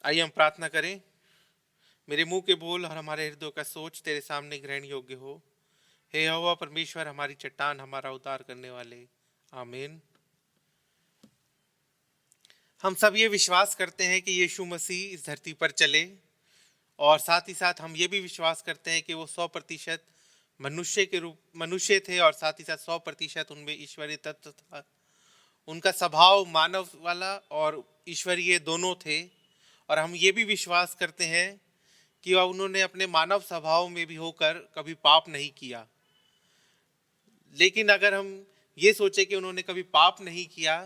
आइए हम प्रार्थना करें। मेरे मुंह के बोल और हमारे हृदय का सोच तेरे सामने ग्रहण योग्य हो। हे यहोवा परमेश्वर, हमारी चट्टान, हमारा उद्धार करने वाले, आमीन। हम सब ये विश्वास करते हैं कि यीशु मसीह इस धरती पर चले, और साथ ही साथ हम ये भी विश्वास करते हैं कि वो 100% मनुष्य थे, और साथ ही साथ 100% उनमें ईश्वरीय तत्व था। उनका स्वभाव मानव वाला और ईश्वरीय दोनों थे। और हम ये भी विश्वास करते हैं कि वह उन्होंने अपने मानव स्वभाव में भी होकर कभी पाप नहीं किया। लेकिन अगर हम ये सोचे कि उन्होंने कभी पाप नहीं किया,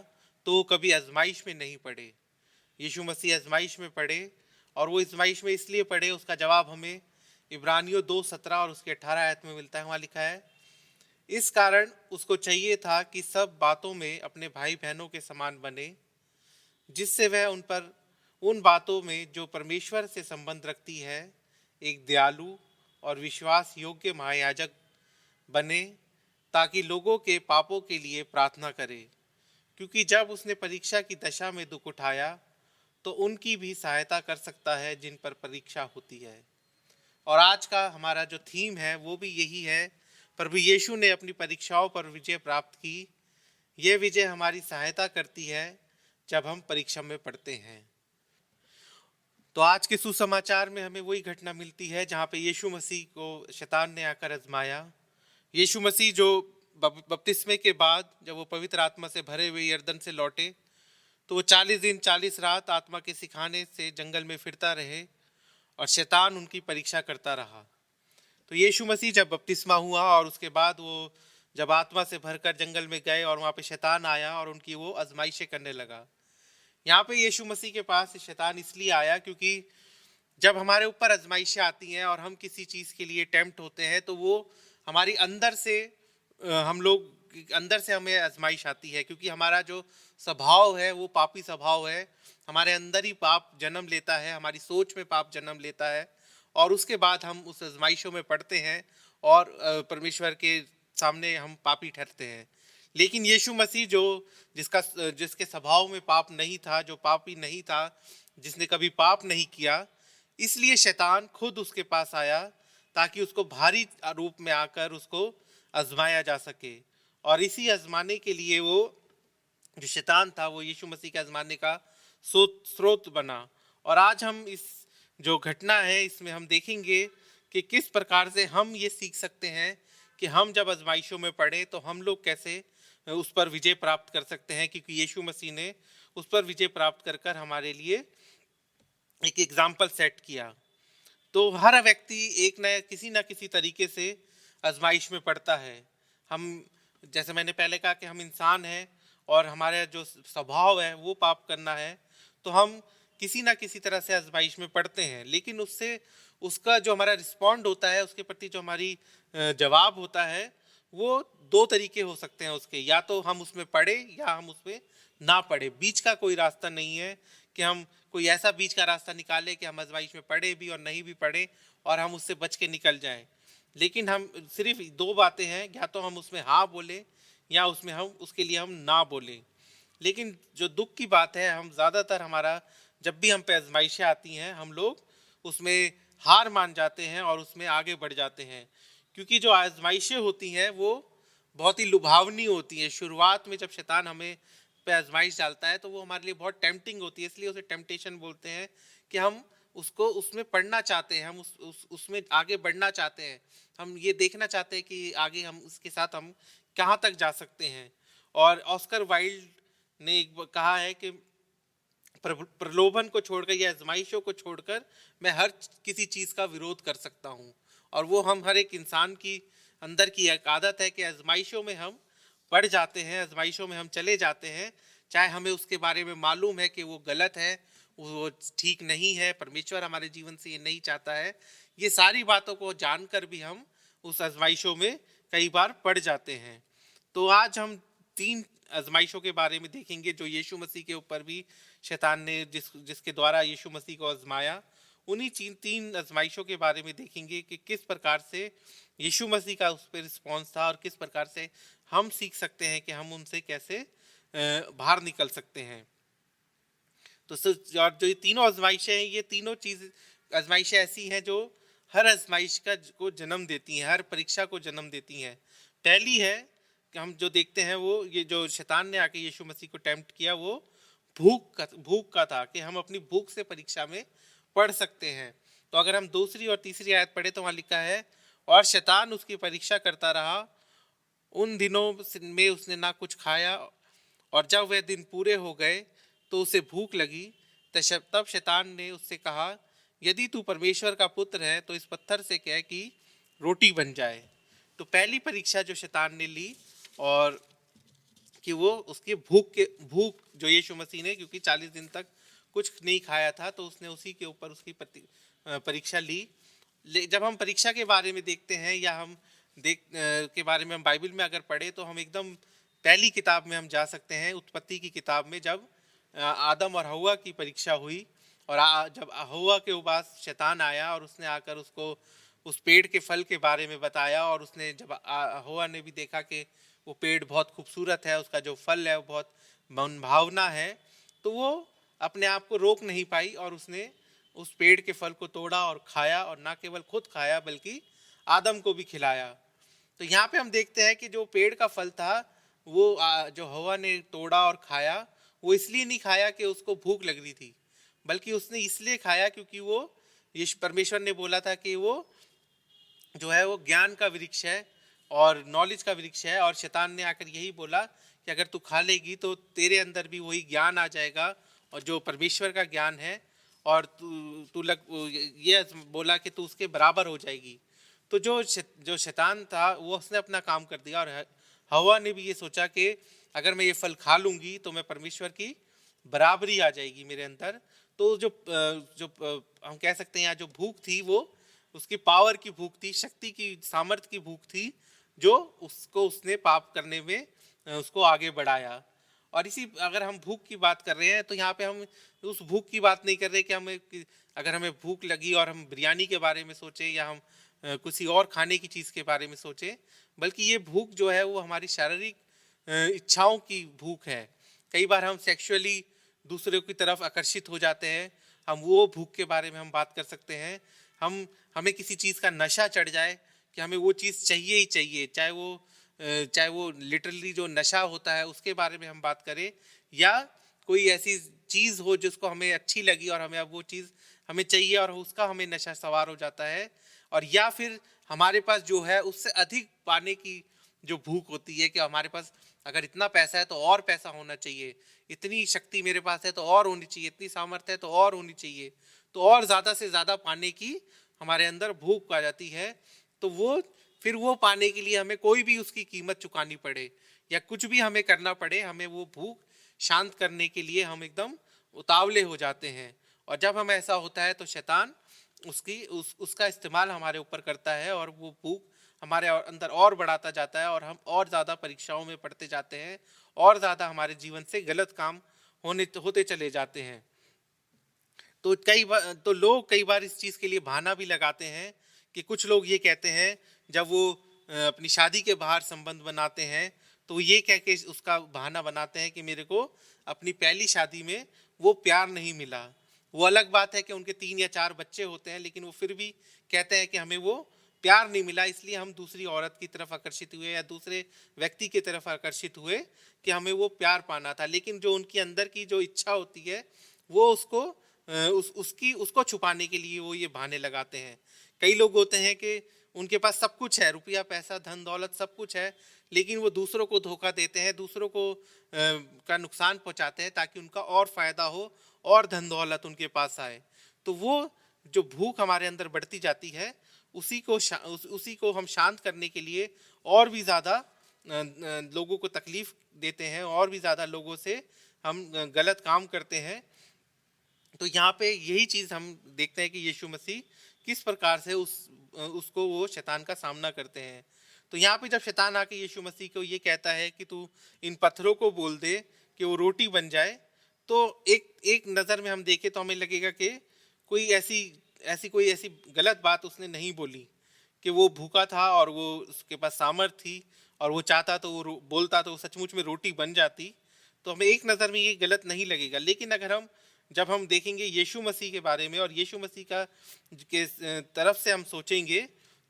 तो वो कभी आजमाइश में नहीं पड़े। यीशु मसीह आजमाइश में पड़े, और वो आजमाइश में इसलिए पड़े, उसका जवाब हमें इब्रानियों 2:17 और उसके 18 आयत में मिलता है। वहाँ लिखा है, इस कारण उसको चाहिए था कि सब बातों में अपने भाई बहनों के समान बने, जिससे वह उन बातों में जो परमेश्वर से संबंध रखती है एक दयालु और विश्वास योग्य महायाजक बने, ताकि लोगों के पापों के लिए प्रार्थना करे। क्योंकि जब उसने परीक्षा की दशा में दुख उठाया, तो उनकी भी सहायता कर सकता है जिन पर परीक्षा होती है। और आज का हमारा जो थीम है वो भी यही है, प्रभु यीशु ने अपनी परीक्षाओं पर विजय प्राप्त की। ये विजय हमारी सहायता करती है जब हम परीक्षा में पढ़ते हैं। तो आज के सुसमाचार में हमें वही घटना मिलती है जहाँ पे यीशु मसीह को शैतान ने आकर आजमाया। यीशु मसीह जो बपतिस्मे के बाद जब वो पवित्र आत्मा से भरे हुए यरदन से लौटे, तो वो 40 दिन 40 रात आत्मा के सिखाने से जंगल में फिरता रहे, और शैतान उनकी परीक्षा करता रहा। तो यीशु मसीह जब बपतिस्मा हुआ और उसके बाद वो जब आत्मा से भरकर जंगल में गए, और वहाँ पे शैतान आया और उनकी वो आजमाइशें करने लगा। यहाँ पे यीशु मसीह के पास शैतान इसलिए आया क्योंकि जब हमारे ऊपर आजमाइशें आती हैं और हम किसी चीज़ के लिए टेम्प्ट होते हैं, तो वो हमारी अंदर से हम लोग अंदर से हमें आजमाइश आती है, क्योंकि हमारा जो स्वभाव है वो पापी स्वभाव है। हमारे अंदर ही पाप जन्म लेता है, हमारी सोच में पाप जन्म लेता है, और उसके बाद हम उस आजमाइशों में पड़ते हैं और परमेश्वर के सामने हम पापी ठहरते हैं। लेकिन यीशु मसीह जिसके स्वभाव में पाप नहीं था, जो पापी नहीं था, जिसने कभी पाप नहीं किया, इसलिए शैतान खुद उसके पास आया ताकि उसको भारी रूप में आकर उसको आजमाया जा सके। और इसी आजमाने के लिए वो जो शैतान था वो यीशु मसीह के आजमाने का स्रोत बना। और आज हम इस जो घटना है इसमें हम देखेंगे कि किस प्रकार से हम ये सीख सकते हैं कि हम जब आजमाइशों में पड़े तो हम लोग कैसे उस पर विजय प्राप्त कर सकते हैं, क्योंकि यीशु मसीह ने उस पर विजय प्राप्त कर कर हमारे लिए एक एग्जाम्पल सेट किया। तो हर व्यक्ति किसी ना किसी तरीके से आजमाइश में पड़ता है। हम, जैसे मैंने पहले कहा कि हम इंसान हैं और हमारा जो स्वभाव है वो पाप करना है, तो हम किसी ना किसी तरह से आजमाइश में पड़ते हैं। लेकिन उसका जो हमारा रिस्पॉन्ड होता है, उसके प्रति जो हमारी जवाब होता है, वो दो तरीके हो सकते हैं उसके। या तो हम उसमें पड़े या हम उसमें ना पड़े। बीच का कोई रास्ता नहीं है कि हम कोई ऐसा बीच का रास्ता निकाले कि हम आजमाइश में पड़े भी और नहीं भी पड़े और हम उससे बच के निकल जाएं। लेकिन हम सिर्फ दो बातें हैं, या तो हम उसमें हाँ बोले या उसमें हम उसके लिए हम ना बोले। लेकिन जो दुख की बात है, हम ज़्यादातर हमारा जब भी हम पे आजमाइशें आती हैं, हम लोग उसमें हार मान जाते हैं और उसमें आगे बढ़ जाते हैं। क्योंकि जो आजमाइशें होती हैं वो बहुत ही लुभावनी होती हैं। शुरुआत में जब शैतान हमें पे आजमाइश डालता है तो वो हमारे लिए बहुत टेम्पटिंग होती है, इसलिए उसे टेम्पटेशन बोलते हैं कि हम उसको उसमें पढ़ना चाहते हैं, हम उसमें आगे बढ़ना चाहते हैं। हम ये देखना चाहते हैं कि आगे हम उसके साथ हम कहाँ तक जा सकते हैं। और ऑस्कर वाइल्ड ने कहा है कि प्रलोभन को छोड़कर या आजमाइशों को छोड़कर मैं हर किसी चीज़ का विरोध कर सकता हूँ। और वो हम हर एक इंसान की अंदर की एक आदत है कि आजमाइशों में हम पड़ जाते हैं, आजमाइशों में हम चले जाते हैं, चाहे हमें उसके बारे में मालूम है कि वो गलत है, वो ठीक नहीं है, परमेश्वर हमारे जीवन से ये नहीं चाहता है। ये सारी बातों को जानकर भी हम उस आजमाइशों में कई बार पड़ जाते हैं। तो आज हम 3 आजमाइशों के बारे में देखेंगे जो यीशु मसीह के ऊपर भी शैतान ने जिसके द्वारा यीशु मसीह को आजमाया। उन्हीं 3 आजमाइशों के बारे में देखेंगे कि किस प्रकार से यीशु मसीह का उस पर रिस्पॉन्स था और किस प्रकार से हम सीख सकते हैं कि हम उनसे कैसे बाहर निकल सकते हैं। और जो ये तीनों आजमाइशें हैं, ये तीनों चीज आजमाइशें ऐसी हैं जो हर आजमाइश का को जन्म देती हैं, हर परीक्षा को जन्म देती हैं। पहली है कि हम जो देखते हैं वो ये जो शैतान ने आके यीशु मसीह को टेम्प्ट किया, वो भूख का था कि हम अपनी भूख से परीक्षा में पढ़ सकते हैं। तो अगर हम दूसरी और तीसरी आयत पढ़े तो वहाँ लिखा है, और शैतान उसकी परीक्षा करता रहा, उन दिनों में उसने ना कुछ खाया, और जब वह दिन पूरे हो गए तो उसे भूख लगी। तब शैतान ने उससे कहा, यदि तू परमेश्वर का पुत्र है तो इस पत्थर से कह कि रोटी बन जाए। तो पहली परीक्षा जो शैतान ने ली, और कि वो उसकी भूख जो यीशु मसीह ने, क्योंकि 40 दिन तक कुछ नहीं खाया था, तो उसने उसी के ऊपर उसकी परीक्षा ली। जब हम परीक्षा के बारे में देखते हैं, या हम के बारे में हम बाइबल में अगर पढ़े, तो हम एकदम पहली किताब में हम जा सकते हैं, उत्पत्ति की किताब में, जब आदम और हव्वा की परीक्षा हुई। और जब हव्वा के पास शैतान आया और उसने आकर उसको उस पेड़ के फल के बारे में बताया, और उसने जब हव्वा ने भी देखा कि वो पेड़ बहुत खूबसूरत है, उसका जो फल है वो बहुत मनभावना है, तो वो अपने आप को रोक नहीं पाई और उसने उस पेड़ के फल को तोड़ा और खाया, और ना केवल खुद खाया बल्कि आदम को भी खिलाया। तो यहाँ पे हम देखते हैं कि जो पेड़ का फल था वो जो हव्वा ने तोड़ा और खाया, वो इसलिए नहीं खाया कि उसको भूख लग रही थी, बल्कि उसने इसलिए खाया क्योंकि वो परमेश्वर ने बोला था कि वो जो है वो ज्ञान का वृक्ष है और नॉलेज का वृक्ष है। और शैतान ने आकर यही बोला कि अगर तू खा लेगी तो तेरे अंदर भी वही ज्ञान आ जाएगा, और जो परमेश्वर का ज्ञान है, और तू ये बोला कि तू उसके बराबर हो जाएगी। तो जो शैतान था वो उसने अपना काम कर दिया, और हव्वा ने भी ये सोचा कि अगर मैं ये फल खा लूँगी तो मैं परमेश्वर की बराबरी आ जाएगी मेरे अंदर। तो जो हम कह सकते हैं यहाँ जो भूख थी, वो उसकी पावर की भूख थी, शक्ति की, सामर्थ्य की भूख थी, जो उसने पाप करने में उसको आगे बढ़ाया। और इसी अगर हम भूख की बात कर रहे हैं, तो यहाँ पे हम उस भूख की बात नहीं कर रहे कि अगर हमें भूख लगी और हम बिरयानी के बारे में सोचें, या हम किसी और खाने की चीज़ के बारे में सोचें, बल्कि ये भूख जो है वो हमारी शारीरिक इच्छाओं की भूख है। कई बार हम सेक्सुअली दूसरे की तरफ आकर्षित हो जाते हैं, हम वो भूख के बारे में हम बात कर सकते हैं। हमें किसी चीज़ का नशा चढ़ जाए कि हमें वो चीज़ चाहिए ही चाहिए, चाहे वो लिटरली जो नशा होता है उसके बारे में हम बात करें, या कोई ऐसी चीज़ हो जिसको हमें अच्छी लगी और हमें अब वो चीज़ हमें चाहिए और उसका हमें नशा सवार हो जाता है। और या फिर हमारे पास जो है उससे अधिक पाने की जो भूख होती है कि हमारे पास अगर इतना पैसा है तो और पैसा होना चाहिए, इतनी शक्ति मेरे पास है तो और होनी चाहिए, इतनी सामर्थ्य है तो और होनी चाहिए, तो और ज़्यादा से ज़्यादा पाने की हमारे अंदर भूख आ जाती है। तो फिर वो पाने के लिए हमें कोई भी उसकी कीमत चुकानी पड़े या कुछ भी हमें करना पड़े, हमें वो भूख शांत करने के लिए हम एकदम उतावले हो जाते हैं। और जब हम ऐसा होता है तो शैतान उसका इस्तेमाल हमारे ऊपर करता है, और वो भूख हमारे अंदर और बढ़ाता जाता है, और हम और ज़्यादा परीक्षाओं में पड़ते जाते हैं, और ज़्यादा हमारे जीवन से गलत काम होते चले जाते हैं। तो लोग कई बार इस चीज़ के लिए बहाना भी लगाते हैं कि कुछ लोग ये कहते हैं, जब वो अपनी शादी के बाहर संबंध बनाते हैं, तो ये कह के उसका बहाना बनाते हैं कि मेरे को अपनी पहली शादी में वो प्यार नहीं मिला। वो अलग बात है कि उनके 3 या 4 बच्चे होते हैं, लेकिन वो फिर भी कहते हैं कि हमें वो प्यार नहीं मिला, इसलिए हम दूसरी औरत की तरफ आकर्षित हुए या दूसरे व्यक्ति की तरफ आकर्षित हुए कि हमें वो प्यार पाना था। लेकिन जो उनकी अंदर की जो इच्छा होती है, वो उसको छुपाने के लिए वो ये बहाने लगाते हैं। कई लोग होते हैं कि उनके पास सब कुछ है, रुपया पैसा धन दौलत सब कुछ है, लेकिन वो दूसरों को धोखा देते हैं, दूसरों को का नुकसान पहुंचाते हैं ताकि उनका और फायदा हो और धन दौलत उनके पास आए। तो वो जो भूख हमारे अंदर बढ़ती जाती है, उसी को हम शांत करने के लिए और भी ज़्यादा लोगों को तकलीफ देते हैं, और भी ज़्यादा लोगों से हम गलत काम करते हैं। तो यहाँ पे यही चीज़ हम देखते हैं कि यीशु मसीह किस प्रकार से उसको वो शैतान का सामना करते हैं। तो यहाँ पे जब शैतान आके यीशु मसीह को ये कहता है कि तू इन पत्थरों को बोल दे कि वो रोटी बन जाए, तो एक नज़र में हम देखें तो हमें लगेगा कि कोई ऐसी गलत बात उसने नहीं बोली, कि वो भूखा था और वो उसके पास सामर्थ्य थी और वो चाहता तो वो बोलता तो सचमुच में रोटी बन जाती। तो हमें एक नज़र में ये गलत नहीं लगेगा। लेकिन अगर हम जब हम देखेंगे यीशु मसीह के बारे में और यीशु मसीह का के तरफ से हम सोचेंगे,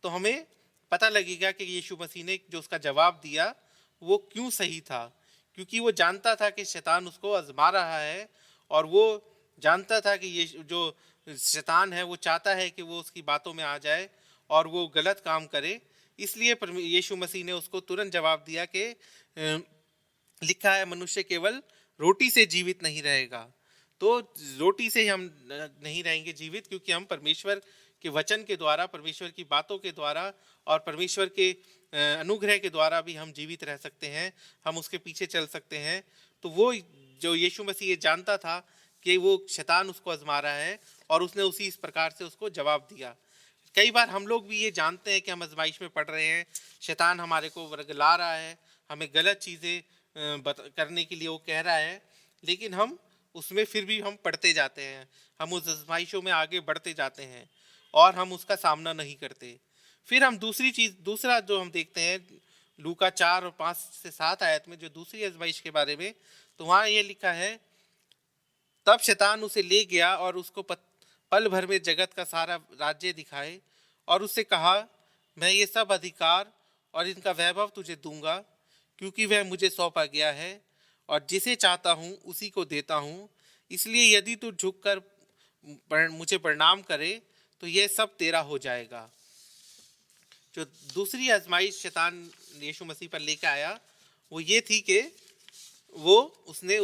तो हमें पता लगेगा कि यीशु मसीह ने जो उसका जवाब दिया वो क्यों सही था। क्योंकि वो जानता था कि शैतान उसको आजमा रहा है, और वो जानता था कि ये जो शैतान है वो चाहता है कि वो उसकी बातों में आ जाए और वो गलत काम करे। इसलिए यीशु मसीह ने उसको तुरंत जवाब दिया कि लिखा है मनुष्य केवल रोटी से जीवित नहीं रहेगा। तो रोटी से हम नहीं रहेंगे जीवित, क्योंकि हम परमेश्वर के वचन के द्वारा, परमेश्वर की बातों के द्वारा और परमेश्वर के अनुग्रह के द्वारा भी हम जीवित रह सकते हैं, हम उसके पीछे चल सकते हैं। तो वो जो यीशु मसीह ये जानता था कि वो शैतान उसको आजमा रहा है, और उसने उसी इस प्रकार से उसको जवाब दिया। कई बार हम लोग भी ये जानते हैं कि हम आजमाइश में पड़ रहे हैं, शैतान हमारे को वर्गला रहा है, हमें गलत चीज़ें करने के लिए वो कह रहा है, लेकिन हम उसमें फिर भी हम पढ़ते जाते हैं, हम उस आजमाइशों में आगे बढ़ते जाते हैं और हम उसका सामना नहीं करते। फिर हम दूसरा जो हम देखते हैं लूका 4 और 5 से 7 आयत में, जो दूसरी आजमाइश के बारे में, तो वहाँ ये लिखा है, तब शैतान उसे ले गया और उसको पल भर में जगत का सारा राज्य दिखाए और उससे कहा, मैं ये सब अधिकार और इनका वैभव तुझे दूंगा, क्योंकि वह मुझे सौंपा गया है और जिसे चाहता हूँ उसी को देता हूँ। इसलिए यदि तू झुककर मुझे प्रणाम करे तो यह सब तेरा हो जाएगा। जो दूसरी आजमाइश शैतान यीशु मसीह पर लेकर आया वो ये थी कि उसने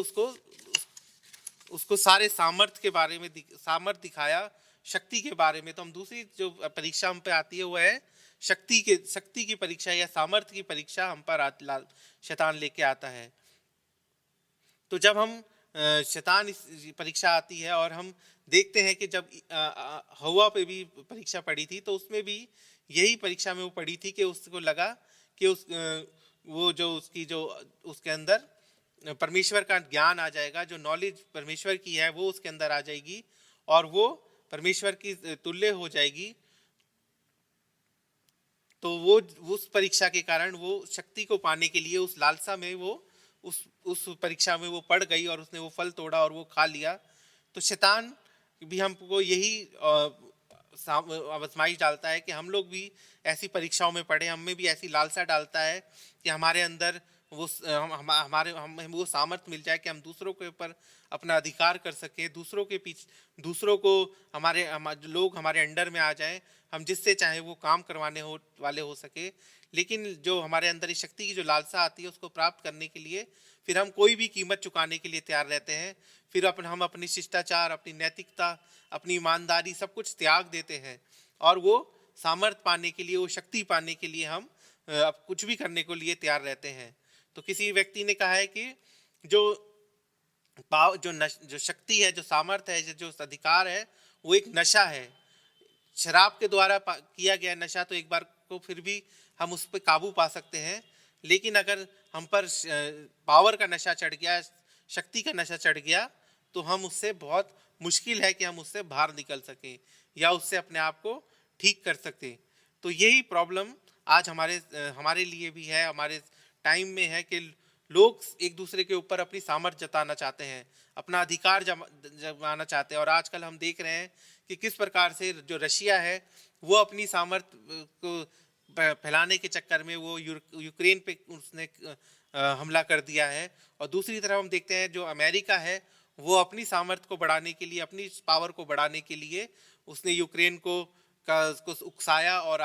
उसको सारे सामर्थ के बारे में सामर्थ दिखाया, शक्ति के बारे में। तो हम दूसरी जो परीक्षा हम पे आती है वो है शक्ति की परीक्षा या सामर्थ्य की परीक्षा हम पर शैतान लेके आता है। तो जब हम शैतान इस परीक्षा आती है और हम देखते हैं कि जब हवा पे भी परीक्षा पड़ी थी, तो उसमें भी यही परीक्षा में वो पड़ी थी कि उसको लगा कि उसके अंदर परमेश्वर का ज्ञान आ जाएगा, जो नॉलेज परमेश्वर की है वो उसके अंदर आ जाएगी और वो परमेश्वर की तुल्य हो जाएगी। तो वो उस परीक्षा के कारण वो शक्ति को पाने के लिए उस लालसा में वो उस परीक्षा में वो पड़ गई और उसने वो फल तोड़ा और वो खा लिया। तो शैतान भी हमको यही आजमाइश डालता है कि हम लोग भी ऐसी परीक्षाओं में पढ़े, हमें भी ऐसी लालसा डालता है कि हमारे अंदर हमें वो सामर्थ्य मिल जाए कि हम दूसरों के ऊपर अपना अधिकार कर सके, दूसरों को लोग हमारे अंडर में आ जाए, हम जिससे चाहे वो काम करवाने वाले हो सके। लेकिन जो हमारे अंदर इस शक्ति की जो लालसा आती है उसको प्राप्त करने के लिए फिर हम कोई भी कीमत चुकाने के लिए तैयार रहते हैं। फिर हम अपनी शिष्टाचार, अपनी नैतिकता, अपनी ईमानदारी सब कुछ त्याग देते हैं और वो सामर्थ्य पाने के लिए, वो शक्ति पाने के लिए हम अब कुछ भी करने को लिए तैयार रहते हैं। तो किसी व्यक्ति ने कहा है कि जो शक्ति है, जो सामर्थ्य है, जो अधिकार है, वो एक नशा है। शराब के द्वारा किया गया नशा तो एक बार को फिर भी हम उस पर काबू पा सकते हैं, लेकिन अगर हम पर पावर का नशा चढ़ गया, शक्ति का नशा चढ़ गया, तो हम उससे बहुत मुश्किल है कि हम उससे बाहर निकल सकें या उससे अपने आप को ठीक कर सकें। तो यही प्रॉब्लम आज हमारे लिए भी है, हमारे टाइम में है कि लोग एक दूसरे के ऊपर अपनी सामर्थ्य जताना चाहते हैं, अपना अधिकार जमाना चाहते हैं। और आजकल हम देख रहे हैं कि किस प्रकार से जो रशिया है वो अपनी सामर्थ्य को फैलाने के चक्कर में वो यूक्रेन पे उसने हमला कर दिया है। और दूसरी तरफ हम देखते हैं जो अमेरिका है वो अपनी सामर्थ्य को बढ़ाने के लिए, अपनी पावर को बढ़ाने के लिए उसने यूक्रेन को उकसाया और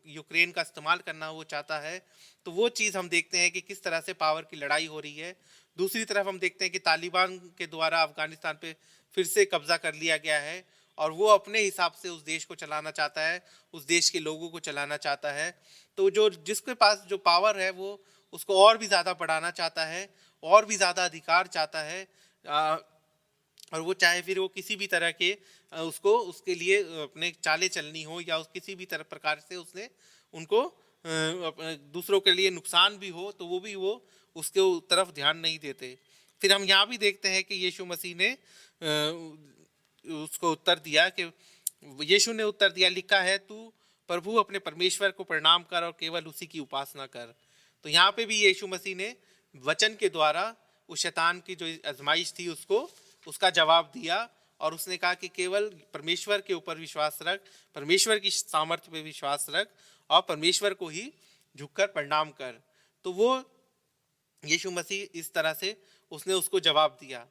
यूक्रेन का इस्तेमाल करना वो चाहता है। तो वो चीज़ हम देखते हैं कि किस तरह से पावर की लड़ाई हो रही है। दूसरी तरफ हम देखते हैं कि तालिबान के द्वारा अफगानिस्तान पे फिर से कब्जा कर लिया गया है और वो अपने हिसाब से उस देश को चलाना चाहता है, उस देश के लोगों को चलाना चाहता है। तो जिसके पास जो पावर है वो उसको और भी ज़्यादा बढ़ाना चाहता है, और भी ज़्यादा अधिकार चाहता है, और वो चाहे फिर वो किसी भी तरह के उसके लिए अपने चाले चलनी हो या किसी भी तरह प्रकार से उसने उनको दूसरों के लिए नुकसान भी हो तो वो उसके तरफ ध्यान नहीं देते। फिर हम यहाँ भी देखते हैं कि यीशु मसीह ने उसको उत्तर दिया कि यीशु ने उत्तर दिया, लिखा है तू प्रभु अपने परमेश्वर को प्रणाम कर और केवल उसी की उपासना कर। तो यहाँ पे भी यीशु मसीह ने वचन के द्वारा उस शैतान की जो आजमाइश थी उसको उसका जवाब दिया और उसने कहा कि केवल परमेश्वर के ऊपर विश्वास रख, परमेश्वर की सामर्थ्य पे विश्वास रख और परमेश्वर को ही झुककर प्रणाम कर। तो वो यीशु मसीह इस तरह से उसने उसको जवाब दिया।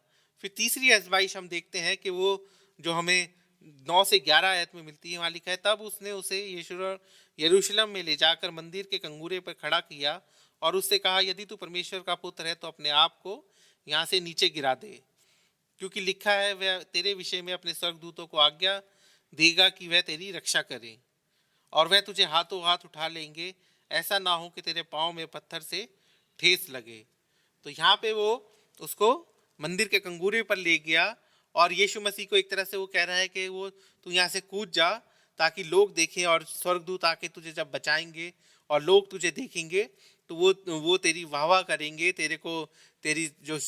फिर तीसरी आजमाइश हम देखते हैं कि वो जो हमें 9 से 11 आयत में मिलती है, वहाँ लिखा है, तब उसने उसे यरूशलेम में ले जाकर मंदिर के कंगूरे पर खड़ा किया और उससे कहा, यदि तू परमेश्वर का पुत्र है तो अपने आप को यहाँ से नीचे गिरा दे, क्योंकि लिखा है, वह तेरे विषय में अपने स्वर्गदूतों को आज्ञा देगा कि वह तेरी रक्षा करे और वह तुझे हाथों हाथ उठा लेंगे, ऐसा ना हो कि तेरे पाँव में पत्थर से ठेस लगे। तो यहाँ पे वो उसको मंदिर के कंगूरे पर ले गया और यीशु मसीह को एक तरह से वो कह रहा है कि वो तू यहाँ से कूद जा ताकि लोग देखें और स्वर्गदूत आके तुझे जब बचाएंगे और लोग तुझे देखेंगे तो वो तेरी वाह वाह करेंगे, तेरे को तेरी जो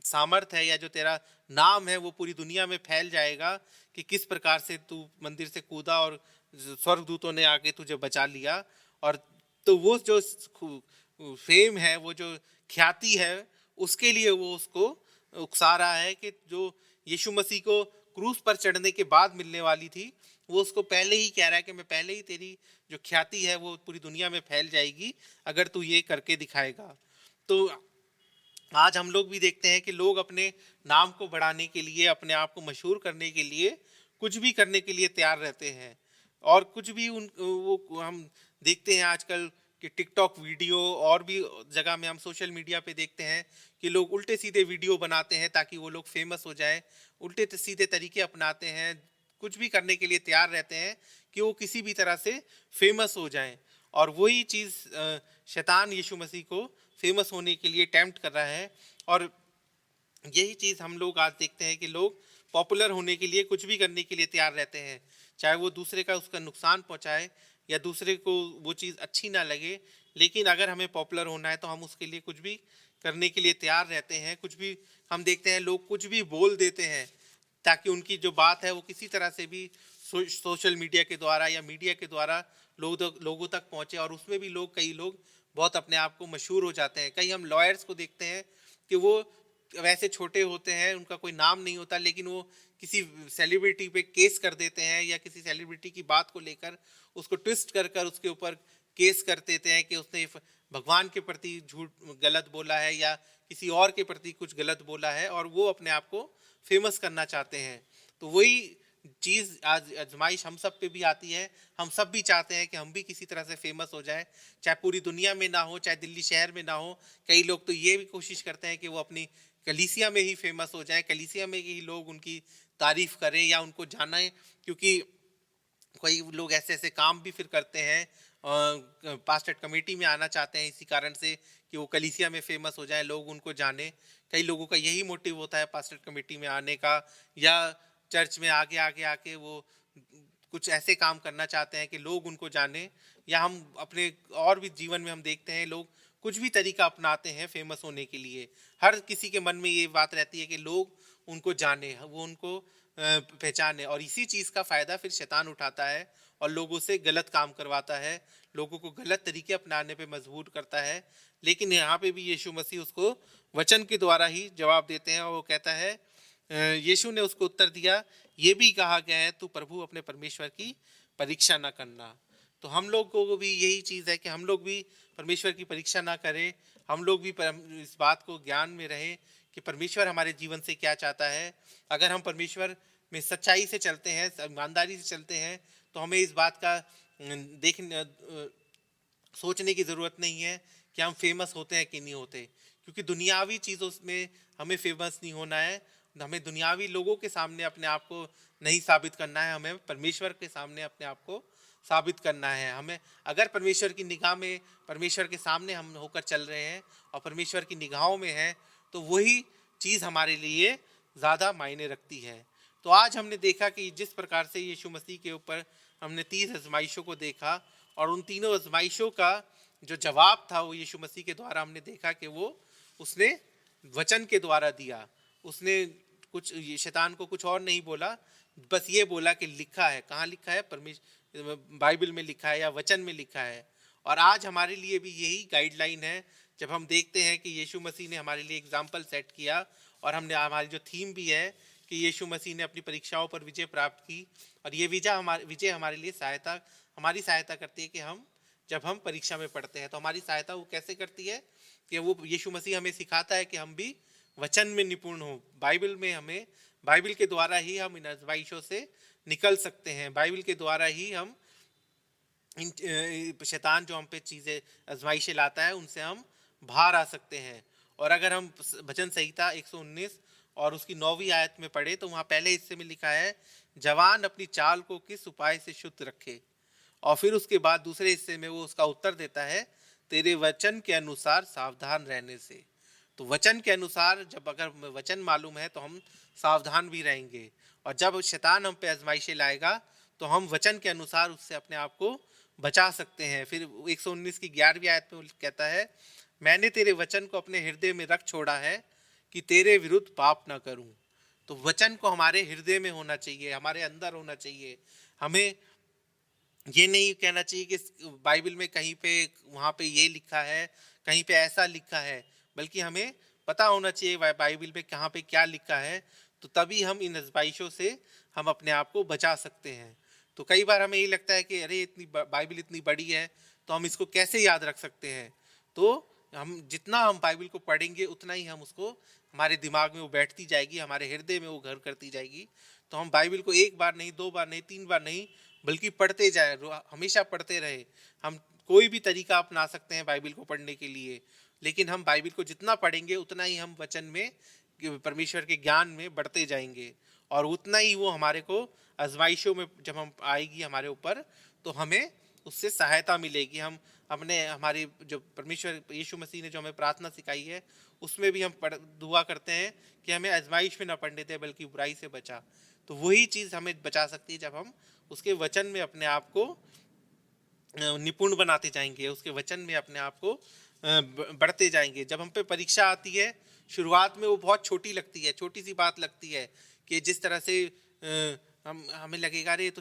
सामर्थ है या जो तेरा नाम है वो पूरी दुनिया में फैल जाएगा कि किस प्रकार से तू मंदिर से कूदा और स्वर्गदूतों ने आके तुझे बचा लिया। और तो वो जो फेम है, वो जो ख्याति है, उसके लिए वो उसको उकसा रहा है कि जो यीशु मसीह को क्रूस पर चढ़ने के बाद मिलने वाली थी, वो उसको पहले ही कह रहा है कि मैं पहले ही तेरी जो ख्याति है वो पूरी दुनिया में फैल जाएगी अगर तू ये करके दिखाएगा। तो आज हम लोग भी देखते हैं कि लोग अपने नाम को बढ़ाने के लिए, अपने आप को मशहूर करने के लिए कुछ भी करने के लिए तैयार रहते हैं। और कुछ भी वो हम देखते हैं आजकल कि टिकटॉक वीडियो और भी जगह में हम सोशल मीडिया पे देखते हैं कि लोग उल्टे सीधे वीडियो बनाते हैं ताकि वो लोग फेमस हो जाएं, उल्टे सीधे तरीके अपनाते हैं, कुछ भी करने के लिए तैयार रहते हैं कि वो किसी भी तरह से फेमस हो जाएं। और वही चीज़ शैतान यीशु मसीह को फेमस होने के लिए टेम्प्ट कर रहा है। और यही चीज़ हम लोग आज देखते हैं कि लोग पॉपुलर होने के लिए कुछ भी करने के लिए तैयार रहते हैं, चाहे वो दूसरे का उसका नुकसान पहुंचाए या दूसरे को वो चीज़ अच्छी ना लगे, लेकिन अगर हमें पॉपुलर होना है तो हम उसके लिए कुछ भी करने के लिए तैयार रहते हैं। कुछ भी हम देखते हैं, लोग कुछ भी बोल देते हैं ताकि उनकी जो बात है वो किसी तरह से भी सोशल मीडिया के द्वारा या मीडिया के द्वारा लोगों तक पहुंचे और उसमें भी कई लोग बहुत अपने आप को मशहूर हो जाते हैं। कई हम लॉयर्स को देखते हैं कि वो वैसे छोटे होते हैं, उनका कोई नाम नहीं होता, लेकिन वो किसी सेलिब्रिटी पे केस कर देते हैं या किसी सेलिब्रिटी की बात को लेकर उसको ट्विस्ट कर कर उसके ऊपर केस कर देते हैं कि उसने भगवान के प्रति झूठ गलत बोला है या किसी और के प्रति कुछ गलत बोला है और वो अपने आप को फेमस करना चाहते हैं। तो वही चीज़ आज आजमाइश हम सब पे भी आती है। हम सब भी चाहते हैं कि हम भी किसी तरह से फेमस हो जाए, चाहे पूरी दुनिया में ना हो, चाहे दिल्ली शहर में ना हो। कई लोग तो ये भी कोशिश करते हैं कि वो अपनी कलीसिया में ही फेमस हो जाए, कलीसिया में ही लोग उनकी तारीफ करें या उनको जाने, क्योंकि कई लोग ऐसे ऐसे काम भी फिर करते हैं, पास्टर कमेटी में आना चाहते हैं इसी कारण से कि वो कलीसिया में फेमस हो जाए, लोग उनको जाने। कई लोगों का यही मोटिव होता है पास्टर कमेटी में आने का, या चर्च में आगे आगे आके वो कुछ ऐसे काम करना चाहते हैं कि लोग उनको जाने। या हम अपने और भी जीवन में हम देखते हैं लोग कुछ भी तरीका अपनाते हैं फेमस होने के लिए। हर किसी के मन में ये बात रहती है कि लोग उनको जाने, वो उनको पहचाने, और इसी चीज़ का फ़ायदा फिर शैतान उठाता है और लोगों से गलत काम करवाता है, लोगों को गलत तरीके अपनाने पे मजबूर करता है। लेकिन यहाँ पे भी यीशु मसीह उसको वचन के द्वारा ही जवाब देते हैं और वो कहता है, यीशु ने उसको उत्तर दिया, ये भी कहा गया है, तू प्रभु अपने परमेश्वर की परीक्षा ना करना। तो हम लोग को भी यही चीज़ है कि हम लोग भी परमेश्वर की परीक्षा ना करें, हम लोग भी इस बात को ज्ञान में रहें कि परमेश्वर हमारे जीवन से क्या चाहता है। अगर हम परमेश्वर में सच्चाई से चलते हैं, ईमानदारी से चलते हैं, तो हमें इस बात का देखने सोचने की ज़रूरत नहीं है कि हम फेमस होते हैं कि नहीं होते, क्योंकि दुनियावी चीज़ों में हमें फेमस नहीं होना है। हमें दुनियावी लोगों के सामने अपने आप को नहीं साबित करना है, हमें परमेश्वर के सामने अपने आप को साबित करना है। हमें अगर परमेश्वर की निगाह में, परमेश्वर के सामने हम होकर चल रहे हैं और परमेश्वर की निगाहों में हैं, तो वही चीज़ हमारे लिए ज़्यादा मायने रखती है। तो आज हमने देखा कि जिस प्रकार से यीशु मसीह के ऊपर हमने 30 आजमाइशों को देखा और उन तीनों आजमाइशों का जो जवाब था वो यीशु मसीह के द्वारा हमने देखा कि वो उसने वचन के द्वारा दिया। उसने कुछ शैतान को कुछ और नहीं बोला, बस ये बोला कि लिखा है। कहाँ लिखा है? बाइबल में लिखा है या वचन में लिखा है। और आज हमारे लिए भी यही गाइडलाइन है। जब हम देखते हैं कि यीशु मसीह ने हमारे लिए एग्जाम्पल सेट किया और हमने हमारी जो थीम भी है कि यीशु मसीह ने अपनी परीक्षाओं पर विजय प्राप्त की, और ये विजय हमारे लिए हमारी सहायता करती है कि जब हम परीक्षा में पढ़ते हैं तो हमारी सहायता वो कैसे करती है कि वो यीशु मसीह हमें सिखाता है कि हम भी वचन में निपुण हो। बाइबल के द्वारा ही हम इन आजमाइशों से निकल सकते हैं। बाइबल के द्वारा ही हम शैतान जो हम पे चीज़ें आजमाइशें लाता है उनसे हम बाहर आ सकते हैं। और अगर हम भजन संहिता 119 और उसकी 9वीं आयत में पढ़े तो वहाँ पहले हिस्से में लिखा है, जवान अपनी चाल को किस उपाय से शुद्ध रखे। और फिर उसके बाद दूसरे हिस्से में वो उसका उत्तर देता है, तेरे वचन के अनुसार सावधान रहने से। तो वचन के अनुसार जब अगर वचन मालूम है तो हम सावधान भी रहेंगे, और जब शैतान हम पे आजमाइशें लाएगा तो हम वचन के अनुसार उससे अपने आप को बचा सकते हैं। फिर 119 की 11वीं आयत में कहता है, मैंने तेरे वचन को अपने हृदय में रख छोड़ा है कि तेरे विरुद्ध पाप ना करूं। तो वचन को हमारे हृदय में होना चाहिए, हमारे अंदर होना चाहिए। हमें ये नहीं कहना चाहिए कि बाइबल में कहीं पे वहाँ पे ये लिखा है, कहीं पे ऐसा लिखा है, बल्कि हमें पता होना चाहिए बाइबल में कहाँ पे क्या लिखा है। तो तभी हम इन आजमाइशों से हम अपने आप को बचा सकते हैं। तो कई बार हमें ये लगता है कि अरे बाइबल इतनी बड़ी है तो हम इसको कैसे याद रख सकते हैं। तो जितना हम बाइबल को पढ़ेंगे उतना ही हम उसको हमारे दिमाग में वो बैठती जाएगी, हमारे हृदय में वो घर करती जाएगी। तो हम बाइबल को एक बार नहीं, 2 बार नहीं, 3 बार नहीं, बल्कि पढ़ते जाए, हमेशा पढ़ते रहे। हम कोई भी तरीका अपना सकते हैं बाइबल को पढ़ने के लिए, लेकिन हम बाइबल को जितना पढ़ेंगे उतना ही हम वचन में, परमेश्वर के ज्ञान में बढ़ते जाएंगे, और उतना ही वो हमारे को आजमाइशों में जब हम आएगी हमारे ऊपर तो हमें उससे सहायता मिलेगी। हम हमारे जो परमेश्वर यीशु मसीह ने जो हमें प्रार्थना सिखाई है उसमें भी हम दुआ करते हैं कि हमें आजमाइश में न पड़ने दे बल्कि बुराई से बचा। तो वही चीज़ हमें बचा सकती है जब हम उसके वचन में अपने आप को निपुण बनाते जाएंगे, उसके वचन में अपने आप को बढ़ते जाएंगे। जब हम पे परीक्षा आती है शुरुआत में वो बहुत छोटी लगती है, छोटी सी बात लगती है कि जिस तरह से हमें लगेगा अरे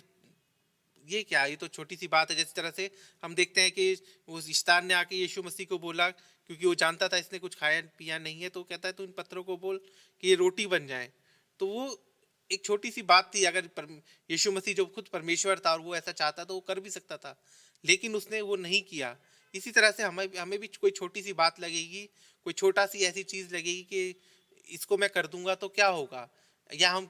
ये क्या, ये तो छोटी सी बात है। जिस तरह से हम देखते हैं कि उस शैतान ने आके यीशु मसीह को बोला, क्योंकि वो जानता था इसने कुछ खाया पिया नहीं है, तो कहता है तू इन पत्थरों को बोल कि ये रोटी बन जाए। तो वो एक छोटी सी बात थी। अगर यीशु मसीह जो खुद परमेश्वर था और वो ऐसा चाहता तो वो कर भी सकता था, लेकिन उसने वो नहीं किया। इसी तरह से हमें भी कोई छोटी सी बात लगेगी, कोई छोटा सी ऐसी चीज़ लगेगी कि इसको मैं कर दूंगा तो क्या होगा, या हम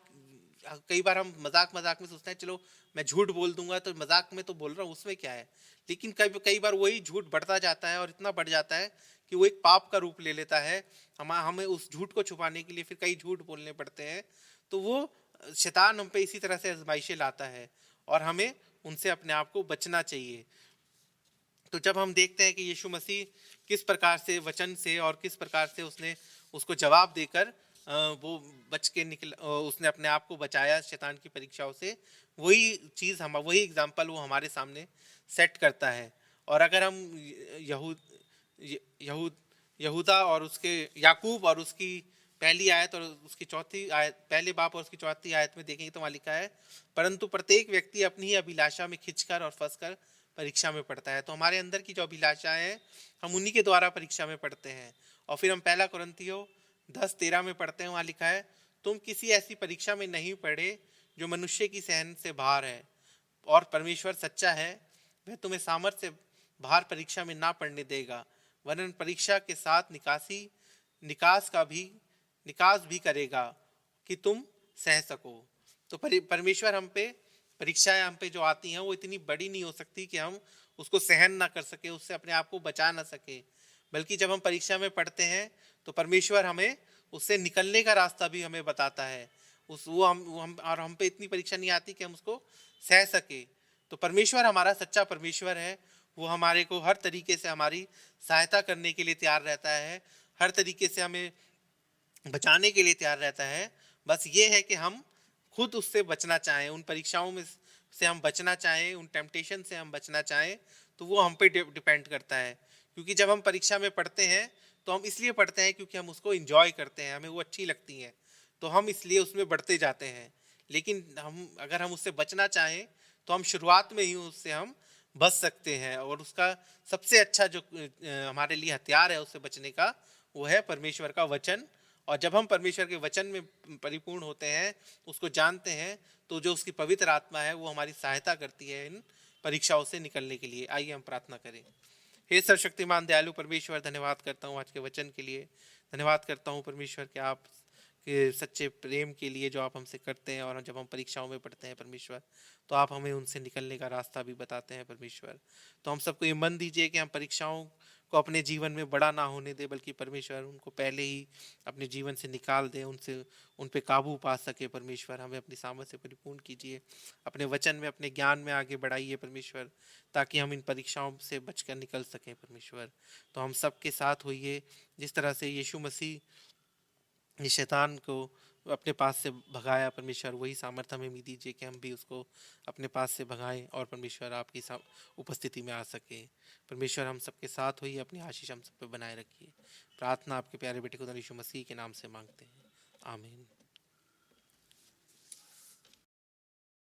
कई बार हम मजाक में सोचते हैं चलो मैं झूठ बोल दूंगा, तो मजाक में तो बोल रहा हूँ उसमें क्या है। लेकिन कई बार वही झूठ बढ़ता जाता है और इतना बढ़ जाता है कि वो एक पाप का रूप ले लेता है। हमें उस झूठ को छुपाने के लिए फिर कई झूठ बोलने पड़ते हैं। तो वो शैतान हम पे इसी तरह से आजमाइशें लाता है और हमें उनसे अपने आप को बचना चाहिए। तो जब हम देखते हैं कि यीशु मसीह किस प्रकार से वचन से और किस प्रकार से उसने उसको जवाब देकर वो बच के उसने अपने आप को बचाया शैतान की परीक्षाओं से, वही एग्जाम्पल वो हमारे सामने सेट करता है। और अगर हम यहूदा और उसके याकूब और उसकी पहली आयत और उसकी चौथी आयत, पहले बाप और उसकी चौथी आयत में देखेंगे तो वहाँ लिखा है, परंतु प्रत्येक व्यक्ति अपनी ही अभिलाषा में खिंचकर और फंसकर परीक्षा में पढ़ता है। तो हमारे अंदर की जो अभिलाषाएं हैं हम उन्हीं के द्वारा परीक्षा में पढ़ते हैं। और फिर हम पहला कुरिन्थियों 10:13 में पढ़ते हैं, वहाँ लिखा है, तुम किसी ऐसी परीक्षा में नहीं पढ़े जो मनुष्य की सहन से बाहर है, और परमेश्वर सच्चा है, वह तुम्हें सामर्थ्य से बाहर परीक्षा में ना पढ़ने देगा, वरन परीक्षा के साथ निकास भी करेगा कि तुम सह सको। तो परमेश्वर हम पे परीक्षाएं हम पे जो आती हैं वो इतनी बड़ी नहीं हो सकती कि हम उसको सहन ना कर सके, उससे अपने आप को बचा ना सके। बल्कि जब हम परीक्षा में पढ़ते हैं तो परमेश्वर हमें उससे निकलने का रास्ता भी हमें बताता है। हम पे इतनी परीक्षा नहीं आती कि हम उसको सह सके। तो परमेश्वर हमारा सच्चा परमेश्वर है, वो हमारे को हर तरीके से हमारी सहायता करने के लिए तैयार रहता है, हर तरीके से हमें बचाने के लिए तैयार रहता है। बस ये है कि हम खुद उससे बचना चाहें, उन परीक्षाओं में से हम बचना चाहें, उन टेम्पटेशन से हम बचना चाहें, तो वो हम पे डिपेंड करता है। क्योंकि जब हम परीक्षा में पढ़ते हैं तो हम इसलिए पढ़ते हैं क्योंकि हम उसको एंजॉय करते हैं, हमें वो अच्छी लगती हैं, तो हम इसलिए उसमें बढ़ते जाते हैं। लेकिन अगर हम उससे बचना चाहें तो हम शुरुआत में ही उससे हम बच सकते हैं, और उसका सबसे अच्छा जो हमारे लिए हथियार है उससे बचने का, वो है परमेश्वर का वचन और जब हम परमेश्वर के वचन में परिपूर्ण होते हैं, उसको जानते हैं, तो जो उसकी पवित्र आत्मा है वो हमारी सहायता करती है इन परीक्षाओं से निकलने के लिए। आइए हम प्रार्थना करें। हे सर्वशक्तिमान दयालु परमेश्वर, धन्यवाद करता हूँ आज के वचन के लिए। धन्यवाद करता हूँ परमेश्वर कि आप के सच्चे प्रेम के लिए जो आप हमसे करते हैं, और जब हम परीक्षाओं में पढ़ते हैं परमेश्वर, तो आप हमें उनसे निकलने का रास्ता भी बताते हैं परमेश्वर। तो हम सबको ये मन दीजिए कि हम परीक्षाओं को अपने जीवन में बड़ा ना होने दें, बल्कि परमेश्वर उनको पहले ही अपने जीवन से निकाल दें, उनसे उन पे काबू पा सके परमेश्वर। हमें अपनी सामर्थ से परिपूर्ण कीजिए, अपने वचन में, अपने ज्ञान में आगे बढ़ाइए परमेश्वर, ताकि हम इन परीक्षाओं से बचकर निकल सकें परमेश्वर। तो हम सबके साथ होइए, जिस तरह से यीशु मसीह ये शैतान को अपने पास से भगाया परमेश्वर, वही सामर्थ्य हमें भी दीजिए कि हम भी उसको अपने पास से भगाएं और परमेश्वर आपकी उपस्थिति में आ सके। परमेश्वर हम सबके साथ होइए, अपनी आशीष हम सब पे बनाए रखिए। प्रार्थना आपके प्यारे बेटे खुदा यीशु मसीह के नाम से मांगते हैं, आमीन।